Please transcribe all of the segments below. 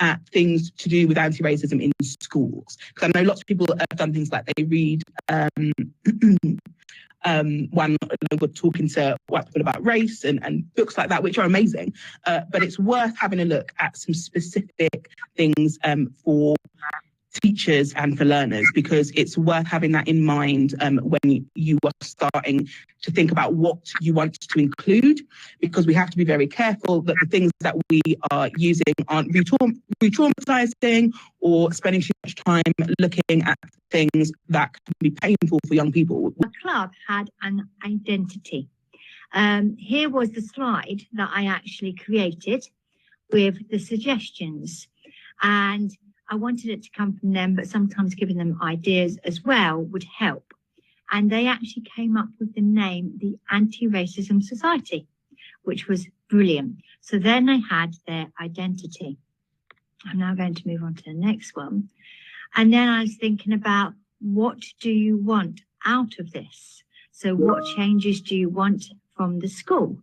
at things to do with anti-racism in schools. Because I know lots of people have done things like they read one we're talking to white people about race and books like that, which are amazing. But it's worth having a look at some specific things for teachers and for learners, because it's worth having that in mind when you are starting to think about what you want to include, because we have to be very careful that the things that we are using aren't re-traumatizing or spending too much time looking at things that can be painful for young people. The club had an identity. Here was the slide that I actually created with the suggestions, and I wanted it to come from them, but sometimes giving them ideas as well would help. And they actually came up with the name, the Anti-Racism Society, which was brilliant. So then they had their identity. I'm now going to move on to the next one. And then I was thinking about, what do you want out of this? So what changes do you want from the school?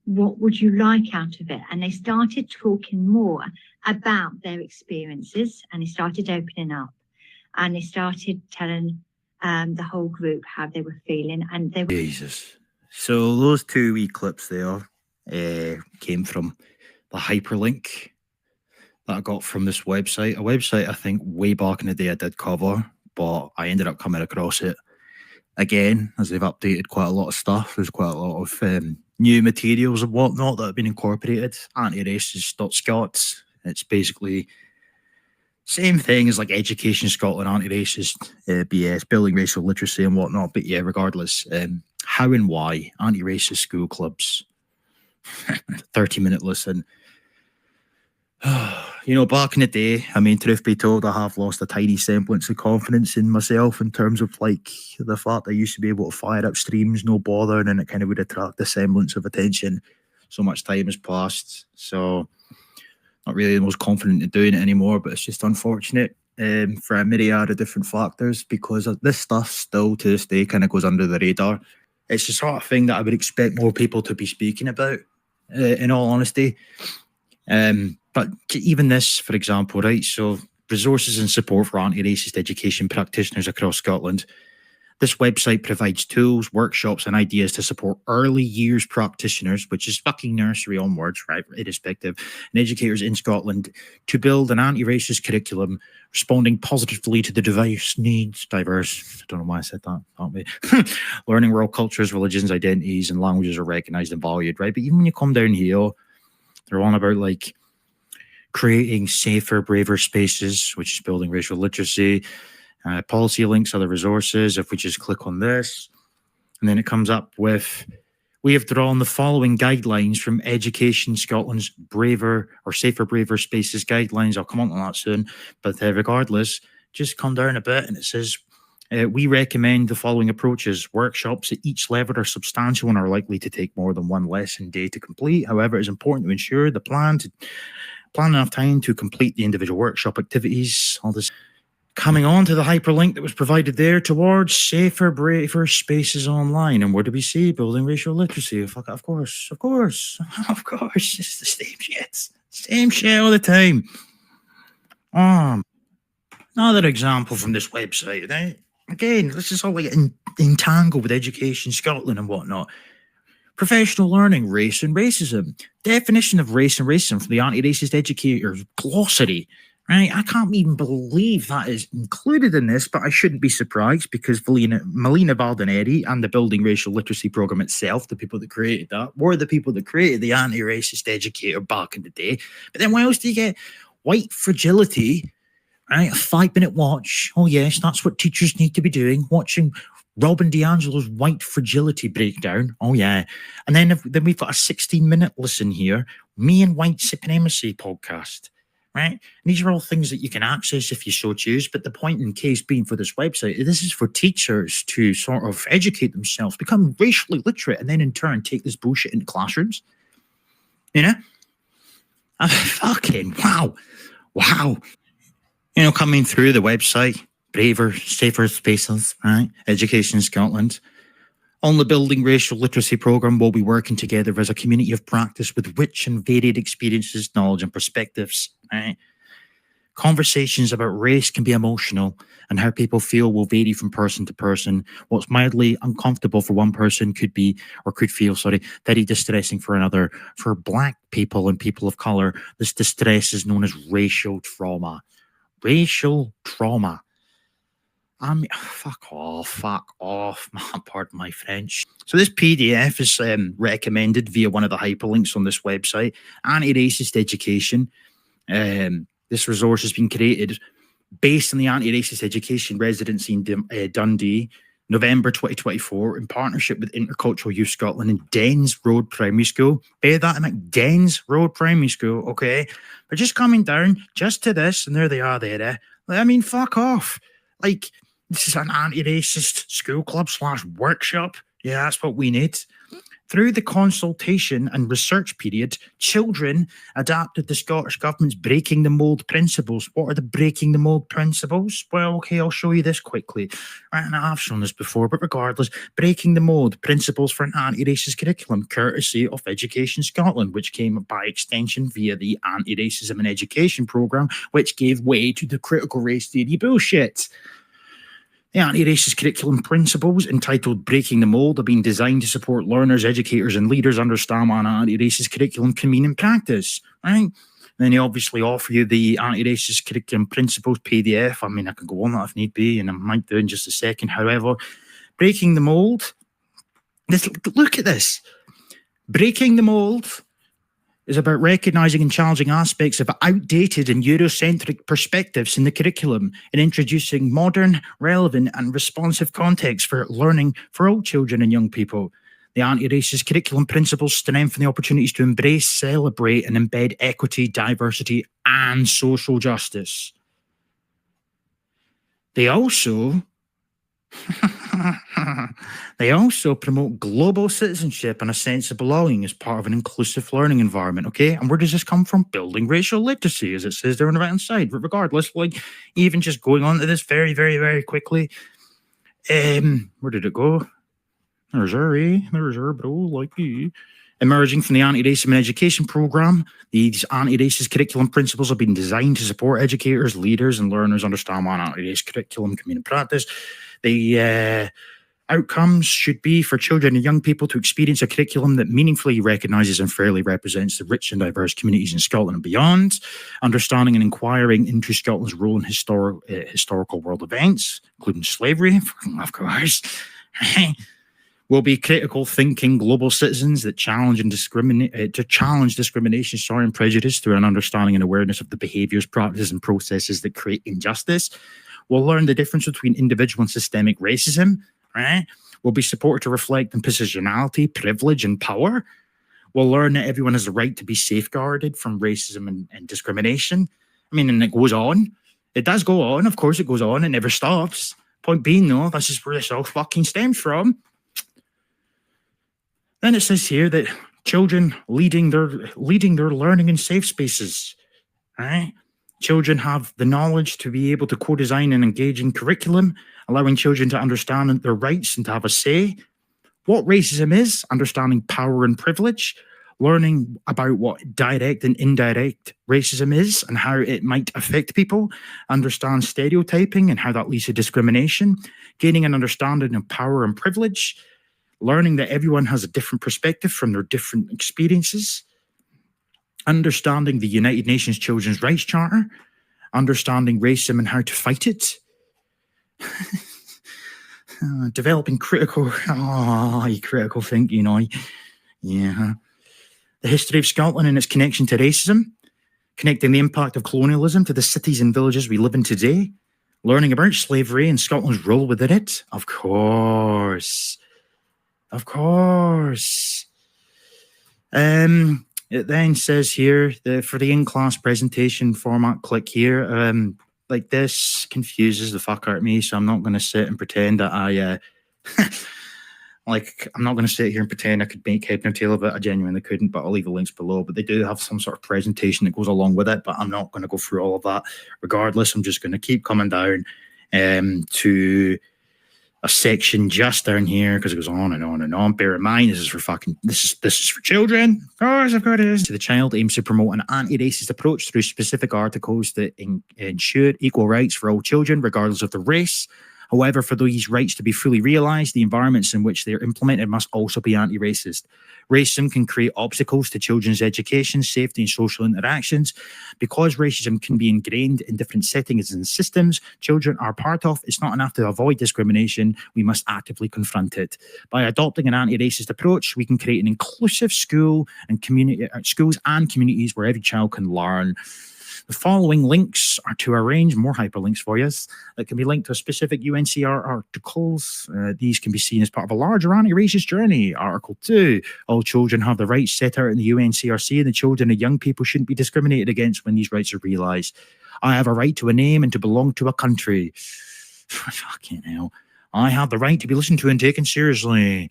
What would you like out of it? And they started talking more about their experiences, and they started opening up, and they started telling the whole group how they were feeling. And they were Jesus. So those two wee clips there came from the hyperlink that I got from this website. A website I think way back in the day I did cover, but I ended up coming across it again as they've updated quite a lot of stuff. There's quite a lot of new materials and whatnot that have been incorporated. Antiracist.scots. It's basically same thing as like Education Scotland, anti-racist, BS, building racial literacy and whatnot. But yeah, regardless, how and why anti-racist school clubs. 30-minute listen. You know, back in the day, I mean, truth be told, I have lost a tiny semblance of confidence in myself in terms of like the fact I used to be able to fire up streams, no bother, and then it kind of would attract a semblance of attention. So much time has passed, so not really the most confident in doing it anymore, but it's just unfortunate for a myriad of different factors, because this stuff still to this day kind of goes under the radar. It's the sort of thing that I would expect more people to be speaking about, in all honesty. But even this, for example, right, so resources and support for anti-racist education practitioners across Scotland. This website provides tools, workshops and ideas to support early years practitioners, which is fucking nursery onwards, right, irrespective, and educators in Scotland to build an anti-racist curriculum responding positively to the diverse needs, I don't know why I said that, can't be. Learning world cultures, religions, identities and languages are recognised and valued, right? But even when you come down here, they're on about like creating safer, braver spaces, which is building racial literacy, policy links, other resources. If we just click on this, and then it comes up with, we have drawn the following guidelines from Education Scotland's Braver or Safer, Braver Spaces guidelines. I'll come on to that soon. But regardless, just come down a bit and it says, we recommend the following approaches. Workshops at each level are substantial and are likely to take more than one lesson day to complete. However, it's important to ensure the plan enough time to complete the individual workshop activities. All this coming on to the hyperlink that was provided there towards safer, braver spaces online. And what do we see? Building racial literacy. Of course. It's the same shit. Same shit all the time. Another example from this website. Right? Again, this is all like entangled with Education Scotland and whatnot. Professional learning, race and racism. Definition of race and racism from the Anti-Racist Educators Glossary. Right? I can't even believe that is included in this, but I shouldn't be surprised because Melina Baldineri and the Building Racial Literacy Programme itself, the people that created that, were the people that created the Anti-Racist Educator back in the day. But then what else do you get? White fragility, right? A 5-minute watch. Oh yes, that's what teachers need to be doing, watching Robin DiAngelo's White Fragility breakdown. Oh yeah. And then we've got a 16-minute listen here, Me and White Supremacy podcast. Right? And these are all things that you can access if you so choose. But the point in case being for this website, this is for teachers to sort of educate themselves, become racially literate, and then in turn take this bullshit into classrooms. You know? Fucking wow. Wow. You know, coming through the website, braver, safer spaces, right? Education Scotland. On the Building Racial Literacy programme, we'll be working together as a community of practice with rich and varied experiences, knowledge and perspectives. Right? Conversations about race can be emotional, and how people feel will vary from person to person. What's mildly uncomfortable for one person could feel very distressing for another. For Black people and people of colour, this distress is known as racial trauma. Racial trauma. Fuck off, pardon my French. So this PDF is recommended via one of the hyperlinks on this website, Anti-Racist Education. This resource has been created based on the Anti-Racist Education residency in Dundee, November 2024, in partnership with Intercultural Youth Scotland and Dens Road Primary School. Bear that in mind, Dens Road Primary School, okay? They're just coming down just to this, and there they are there. I mean, fuck off. Like, this is an anti-racist school club / workshop. Yeah, that's what we need. Through the consultation and research period, children adapted the Scottish Government's Breaking the Mould principles. What are the Breaking the Mould principles? Well, okay, I'll show you this quickly. Right, and I've shown this before, but regardless, Breaking the Mould principles for an anti-racist curriculum, courtesy of Education Scotland, which came by extension via the Anti-Racism in Education programme, which gave way to the critical race theory bullshit. The anti-racist curriculum principles, entitled Breaking the Mould, have been designed to support learners, educators and leaders understand what an anti-racist curriculum can mean in practice, right? And then they obviously offer you the anti-racist curriculum principles PDF. I mean, I can go on that if need be, and I might do in just a second. However, Breaking the Mould, look at this. Breaking the Mould is about recognising and challenging aspects of outdated and Eurocentric perspectives in the curriculum and introducing modern, relevant and responsive context for learning for all children and young people. The anti-racist curriculum principles strengthen the opportunities to embrace, celebrate and embed equity, diversity and social justice. They also promote global citizenship and a sense of belonging as part of an inclusive learning environment, okay? And where does this come from? Building racial literacy, as it says there on the right-hand side. But regardless, like, even just going on to this very, very, very quickly, where did it go? There's her, bro, like me. Emerging from the Anti-Racism in Education programme, these anti-racist curriculum principles have been designed to support educators, leaders and learners understand what an anti-racist curriculum can mean in practice. The outcomes should be for children and young people to experience a curriculum that meaningfully recognises and fairly represents the rich and diverse communities in Scotland and beyond, understanding and inquiring into Scotland's role in historical world events, including slavery, of course. Will be critical thinking global citizens that challenge discrimination, and prejudice through an understanding and awareness of the behaviours, practices and processes that create injustice. We'll learn the difference between individual and systemic racism, right? We'll be supported to reflect on positionality, privilege and power. We'll learn that everyone has the right to be safeguarded from racism and discrimination. I mean, and it goes on. It does go on. Of course it goes on. It never stops. Point being, though, this is where this all fucking stems from. Then it says here that children leading their learning in safe spaces, right? Children have the knowledge to be able to co-design an engaging curriculum, allowing children to understand their rights and to have a say. What racism is, understanding power and privilege, learning about what direct and indirect racism is and how it might affect people, understand stereotyping and how that leads to discrimination, gaining an understanding of power and privilege, learning that everyone has a different perspective from their different experiences, understanding the United Nations Children's Rights Charter, understanding racism and how to fight it, developing critical thinking, yeah. The history of Scotland and its connection to racism, connecting the impact of colonialism to the cities and villages we live in today, learning about slavery and Scotland's role within it, of course. It then says here for the in-class presentation format, click here. Like, this confuses the fuck out of me, so I'm not going to sit and pretend that I'm not going to sit here and pretend I could make head nor tail of it. I genuinely couldn't, but I'll leave the links below. But they do have some sort of presentation that goes along with it, but I'm not going to go through all of that. Regardless, I'm just going to keep coming down to a section just down here because it goes on and on and on. Bear in mind, this is for children. Of course, I've got it. The child aims to promote an anti-racist approach through specific articles that ensure equal rights for all children, regardless of their race. However, for these rights to be fully realised, the environments in which they are implemented must also be anti-racist. Racism can create obstacles to children's education, safety, and social interactions. Because racism can be ingrained in different settings and systems children are part of, it's not enough to avoid discrimination. We must actively confront it. By adopting an anti-racist approach, we can create an inclusive schools and communities where every child can learn. The following links are to arrange more hyperlinks for you that can be linked to specific UNCR articles. These can be seen as part of a larger anti-racist journey. Article 2, all children have the rights set out in the UNCRC, and the children and young people shouldn't be discriminated against when these rights are realised. I have a right to a name and to belong to a country. Fucking hell. I have the right to be listened to and taken seriously.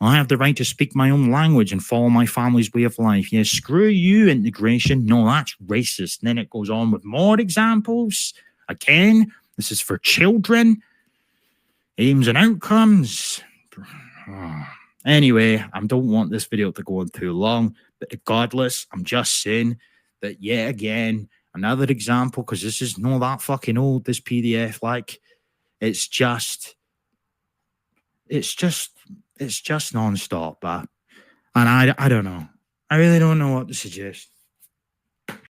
I have the right to speak my own language and follow my family's way of life. Yes, screw you, integration. No, that's racist. And then it goes on with more examples. Again, this is for children. Aims and outcomes. Anyway, I don't want this video to go on too long. But regardless, I'm just saying that yet again, another example, because this is not that fucking old, this PDF. Like, it's just non-stop, and I don't know. I really don't know what to suggest.